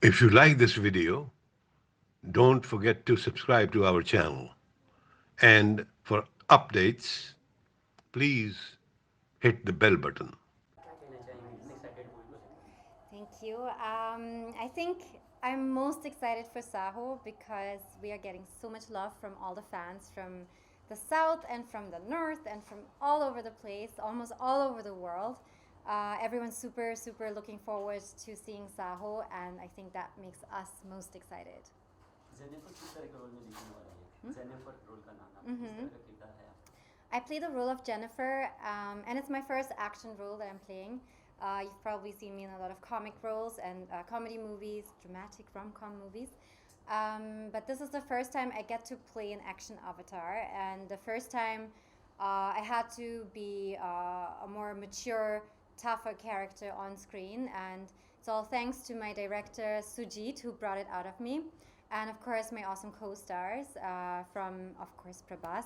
If you like this video, don't forget to subscribe to our channel. And for updates, please hit the bell button. Thank you. I think I'm most excited for Saaho because we are getting so much love from all the fans from the south and from the north and from all over the place, almost all over the world. Everyone's super, super looking forward to seeing Saaho, and I think that makes us most excited. Jennifer किस तरह का role में दिखने वाला है? Jennifer role का नाम किस तरह का किरदार है आपका? I play the role of Jennifer, and it's my first action role that I'm playing. You've probably seen me in a lot of comic roles and comedy movies, dramatic rom-com movies. But this is the first time I get to play an action avatar, and the first time I had to be a more mature, tougher character on screen, and it's all thanks to my director Sujit, who brought it out of me, and of course my awesome co-stars from, of course, Prabhas,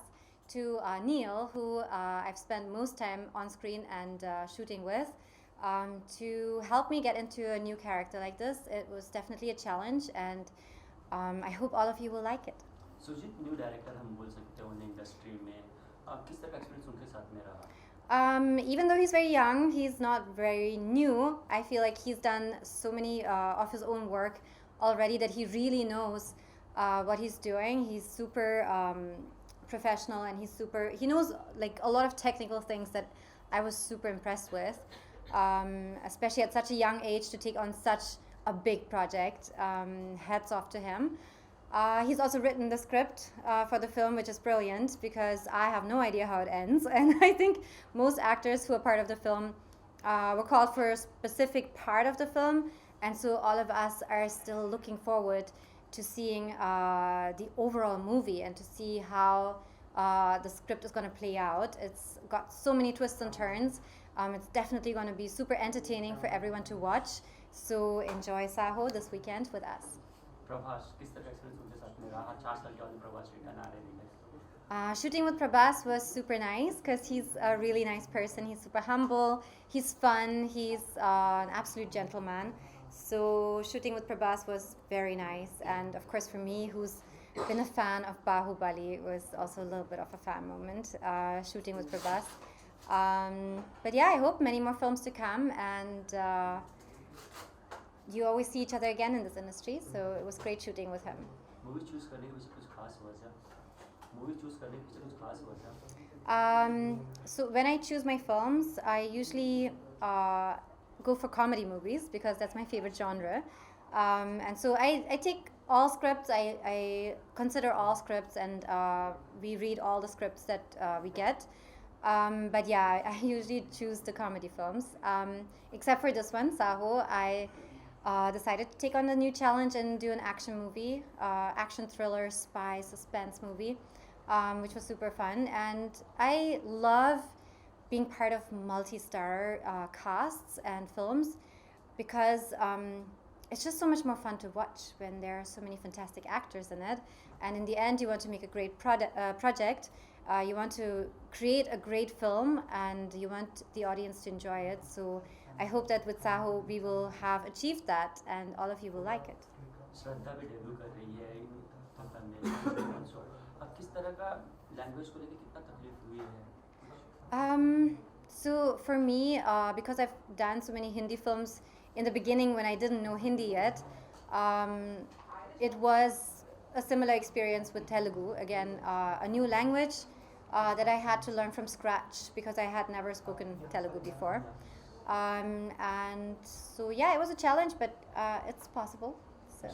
to Neil, who I've spent most time on screen and shooting with, to help me get into a new character like this. It was definitely a challenge, and I hope all of you will like it. Sujit new director हम बोल सकते हैं industry में किस तरह का experience उनके साथ में रहा? Even though he's very young, he's not very new. I feel like he's done so many of his own work already that he really knows what he's doing. He's super professional, and he knows like a lot of technical things that I was super impressed with, especially at such a young age to take on such a big project. Hats off to him. He's also written the script for the film, which is brilliant because I have no idea how it ends. And I think most actors who are part of the film were called for a specific part of the film. And so all of us are still looking forward to seeing the overall movie and to see how the script is going to play out. It's got so many twists and turns. It's definitely going to be super entertaining for everyone to watch. So enjoy Saaho this weekend with us. Prabhas किस तरह का experience उनके साथ में रहा? 4 साल के बाद प्रभास रिटर्न आ रहे हैं। Shooting with Prabhas was super nice because he's a really nice person. He's super humble, he's fun, he's an absolute gentleman. So shooting with Prabhas was very nice. And of course for me, who's been a fan of Bahubali, it was also a little bit of a fan moment, shooting with Prabhas. But yeah, I hope many more films to come, and you always see each other again in this industry, so it was great shooting with him. Movie choose करने के पीछे कुछ खास वजह? Movie choose करने के पीछे कुछ खास वजह? So when I choose my films, I usually go for comedy movies because that's my favorite genre. And so I take all scripts, I consider all scripts, and we read all the scripts that we get. But yeah, I usually choose the comedy films. Except for this one, Saaho, I decided to take on a new challenge and do an action movie, action thriller, spy, suspense movie, which was super fun. And I love being part of multi-star casts and films because it's just so much more fun to watch when there are so many fantastic actors in it. And in the end, you want to make a great project. You want to create a great film, and you want the audience to enjoy it. So I hope that with Saaho we will have achieved that, and all of you will like it. श्रद्धा भी debut कर रही है इन अब किस तरह का language को लेकर कितना तकलीफ हुई है? So for me, because I've done so many Hindi films in the beginning when I didn't know Hindi yet, it was a similar experience with Telugu. Again, a new language that I had to learn from scratch because I had never spoken Telugu before. And so yeah, it was a challenge, but it's possible. So.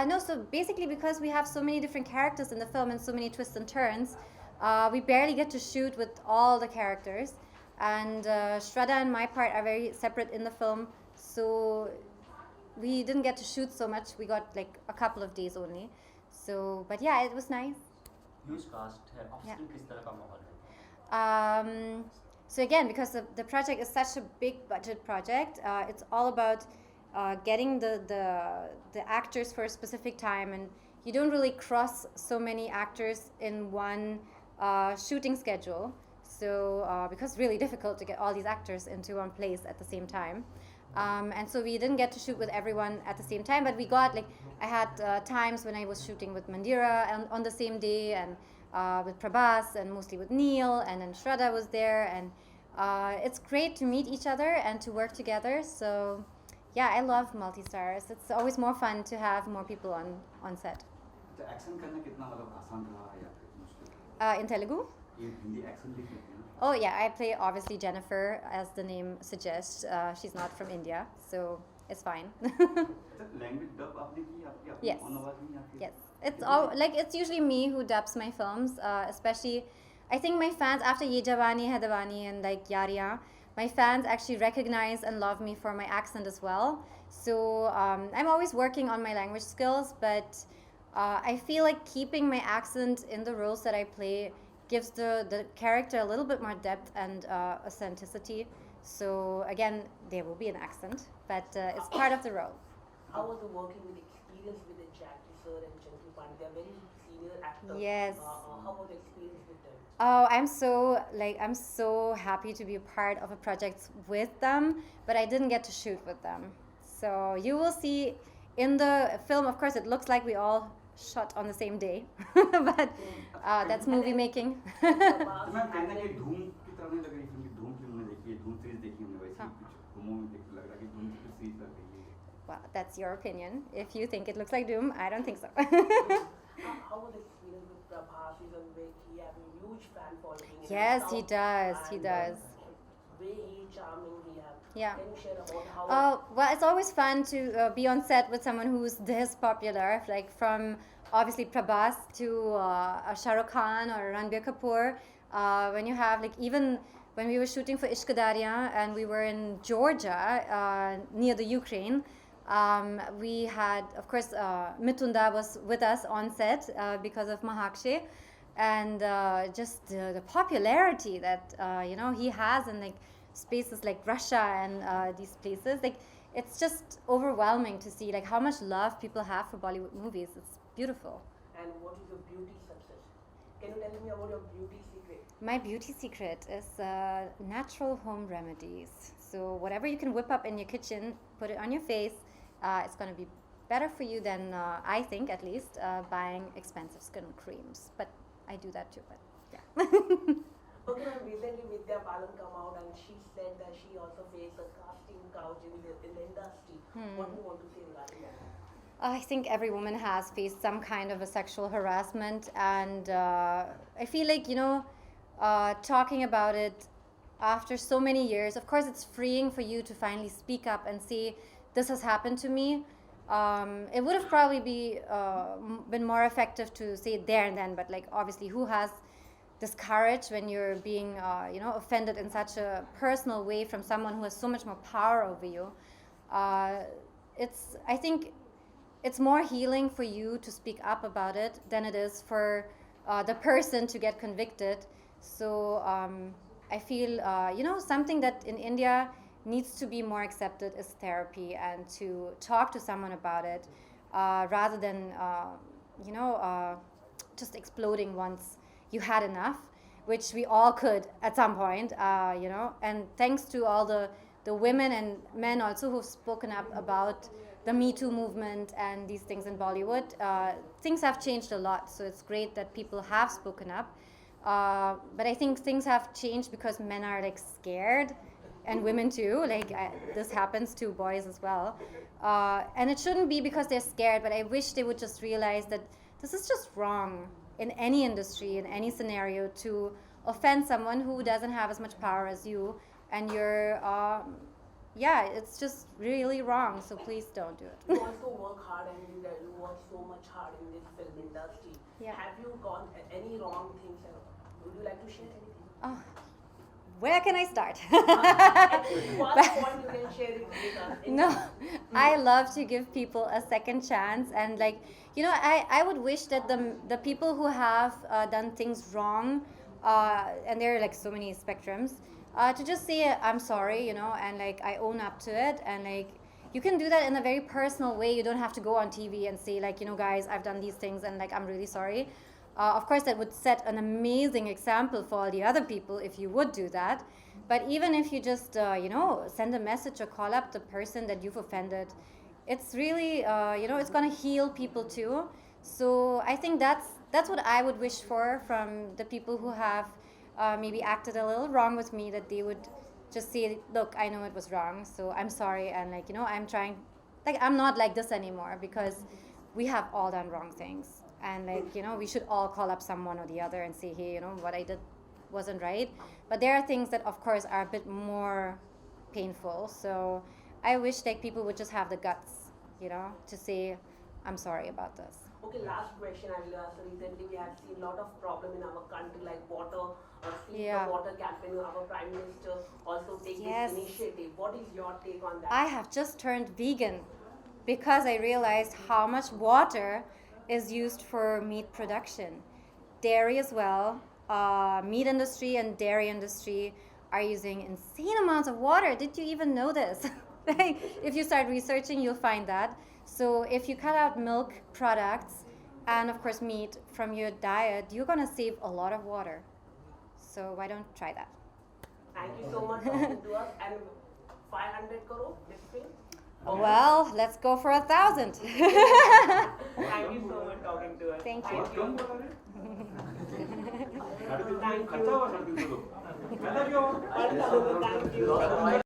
No, so basically because we have so many different characters in the film and so many twists and turns, we barely get to shoot with all the characters. And Shraddha and my part are very separate in the film, so we didn't get to shoot so much. We got like a couple of days only. So, but yeah, it was nice. Huge cast है, of किस तरह का माहौल है? So again, because the project is such a big budget project, it's all about getting the actors for a specific time, and you don't really cross so many actors in one shooting schedule. So because it's really difficult to get all these actors into one place at the same time. And so we didn't get to shoot with everyone at the same time, but we got like I had times when I was shooting with Mandira on the same day, and with Prabhas, and mostly with Neil, and then Shraddha was there, and it's great to meet each other and to work together. So yeah, I love multi-stars. It's always more fun to have more people on set. तो action करना कितना मतलब आसान रहा या फिर मुश्किल? In Telugu? ये हिंदी एक्शन लिख लेते हैं ना? Oh yeah, I play obviously Jennifer, as the name suggests. She's not from India, so it's fine. Language dub आपने की आपकी अपनी Yes. ऑन आवाज में या फिर? Yes, it's all like it's usually me who dubs my films, especially. I think my fans after Ye Jawani Hai Diwani and like Yariya, my fans actually recognize and love me for my accent as well. So I'm always working on my language skills, but I feel like keeping my accent in the roles that I play gives the character a little bit more depth and authenticity. So again, there will be an accent, but it's part of the role. How was the working with experience with the Jackie sir and Chandru Pandey? They are very senior actors. Yes. How was the experience with them? Oh, I'm so happy to be a part of a project with them, but I didn't get to shoot with them. So you will see in the film, of course, it looks like we all shot on the same day, but that's movie making. तो मैं कहना कि धूम की तरह नहीं लग रही क्योंकि धूम फिल्म में देखी है, धूम सीरीज देखी हमने वैसे ही कुछ फिल्मों में देख लग रहा है कि धूम की सीरीज लग रही है. Well, that's your opinion. If you think it looks like Doom, I don't think so. How was the experience with Prabhas? He's a he has a huge fan following. in Yes, the he South, does. He and, does. Way he charming. He have. Yeah. Can you share about how? Well, it's always fun to be on set with someone who's this popular, like from obviously Prabhas to Shah Rukh Khan or Ranbir Kapoor. When you have like even when we were shooting for Ishq Darya and we were in Georgia near the Ukraine, we had, of course, Mitunda was with us on set because of Mahakshe, and just the popularity that he has in like spaces like Russia and these places, like it's just overwhelming to see like how much love people have for Bollywood movies. It's beautiful. And what is your beauty success? Can you tell me about your beauty secret? My beauty secret is natural home remedies. So whatever you can whip up in your kitchen, put it on your face. It's going to be better for you than I think, at least, buying expensive skin creams. But I do that too. But yeah. Okay, ma'am, recently Vidya Balan come out and she said that she also faced a casting couch in the industry. What do you want to say regarding that? I think every woman has faced some kind of a sexual harassment, and I feel like, talking about it after so many years, of course, it's freeing for you to finally speak up and say, this has happened to me. It would have probably been more effective to say it there and then, but like obviously, who has this courage when you're being, offended in such a personal way from someone who has so much more power over you? I think it's more healing for you to speak up about it than it is for the person to get convicted. So I feel, something that in India needs to be more accepted is therapy, and to talk to someone about it rather than, just exploding once you had enough, which we all could at some point, and thanks to all the women and men also who've spoken up about the Me Too movement and these things in Bollywood, things have changed a lot. So it's great that people have spoken up. But I think things have changed because men are like scared, and women too. Like this happens to boys as well. And it shouldn't be because they're scared, but I wish they would just realize that this is just wrong in any industry, in any scenario, to offend someone who doesn't have as much power as you, and you're it's just really wrong. So please don't do it. You also work hard and you work so much hard in this film industry. Yeah. Have you gone any wrong things? Would you like to share anything? Where can I start? One point you can share it with us. No, I love to give people a second chance, and I would wish that the people who have done things wrong, and there are like so many spectrums, to just say I'm sorry, and like I own up to it, and like you can do that in a very personal way. You don't have to go on TV and say like, guys, I've done these things and like I'm really sorry. Of course, that would set an amazing example for all the other people if you would do that. But even if you just, send a message or call up the person that you've offended, it's really, it's going to heal people too. So I think that's what I would wish for from the people who have maybe acted a little wrong with me, that they would just say, look, I know it was wrong, so I'm sorry, and I'm trying, I'm not like this anymore, because we have all done wrong things, and we should all call up someone or the other and say, hey, what I did wasn't right. But there are things that of course are a bit more painful, so I wish people would just have the guts, to say, I'm sorry about this. Okay, last question I will ask. Recently, we have seen a lot of problem in our country, like water, the water campaign. Our Prime Minister also take Yes. this initiative. What is your take on that? I have just turned vegan because I realized how much water is used for meat production. Dairy as well. Meat industry and dairy industry are using insane amounts of water. Did you even know this? If you start researching, you'll find that. So if you cut out milk products and of course meat from your diet, you're going to save a lot of water. So why don't try that? Thank you so much for talking to us. And 500 crore this film? Well, let's go for 1,000. Thank you so much talking to us. Thank you. Thank you. Thank you.